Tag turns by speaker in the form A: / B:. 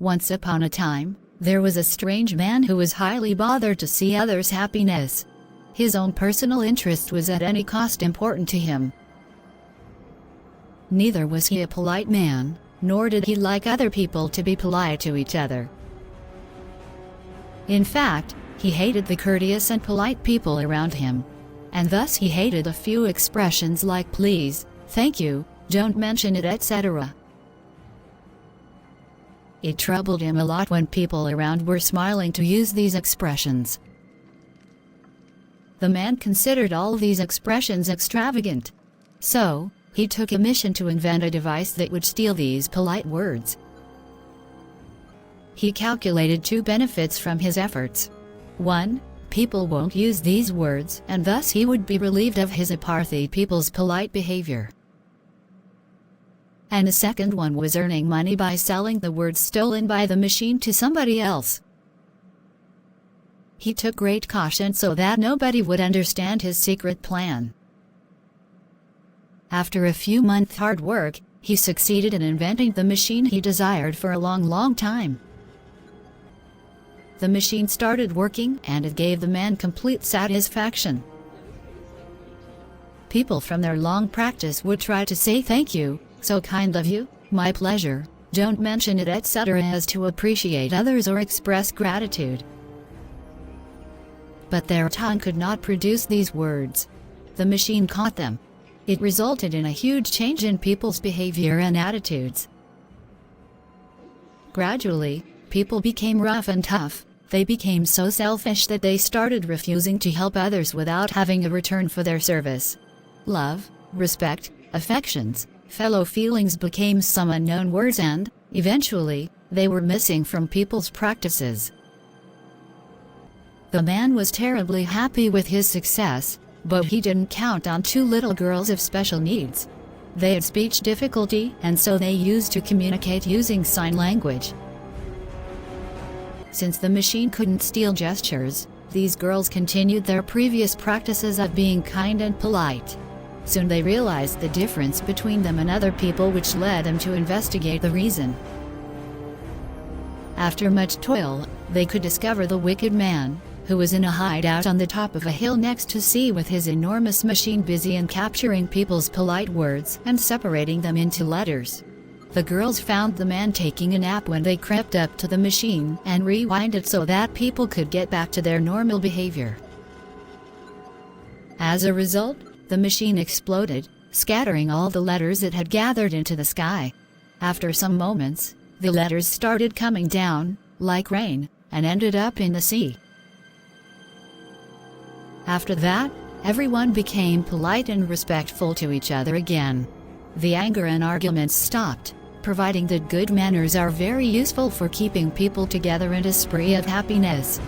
A: Once upon a time, there was a strange man who was highly bothered to see others' happiness. His own personal interest was at any cost important to him. Neither was he a polite man, nor did he like other people to be polite to each other. In fact, he hated the courteous and polite people around him. And thus he hated a few expressions like please, thank you, don't mention it, etc. It troubled him a lot when people around were smiling to use these expressions. The man considered all these expressions extravagant. So, he took a mission to invent a device that would steal these polite words. He calculated two benefits from his efforts. 1. People won't use these words, and thus he would be relieved of his apartheid people's polite behavior. And the second one was earning money by selling the words stolen by the machine to somebody else. He took great caution so that nobody would understand his secret plan. After a few months' hard work, he succeeded in inventing the machine he desired for a long time. The machine started working, and it gave the man complete satisfaction. People from their long practice would try to say thank you, so kind of you, my pleasure, don't mention it, etc. as to appreciate others or express gratitude. But their tongue could not produce these words. The machine caught them. It resulted in a huge change in people's behavior and attitudes. Gradually, people became rough and tough. They became so selfish that they started refusing to help others without having a return for their service. Love, respect, affections, fellow feelings became some unknown words, and, eventually, they were missing from people's practices. The man was terribly happy with his success, but he didn't count on two little girls of special needs. They had speech difficulty, and so they used to communicate using sign language. Since the machine couldn't steal gestures, these girls continued their previous practices of being kind and polite. Soon they realized the difference between them and other people, which led them to investigate the reason. After much toil, they could discover the wicked man, who was in a hideout on the top of a hill next to sea with his enormous machine busy in capturing people's polite words and separating them into letters. The girls found the man taking a nap when they crept up to the machine and rewound it so that people could get back to their normal behavior. As a result, the machine exploded, scattering all the letters it had gathered into the sky. After some moments, the letters started coming down, like rain, and ended up in the sea. After that, everyone became polite and respectful to each other again. The anger and arguments stopped, providing that good manners are very useful for keeping people together in a spree of happiness.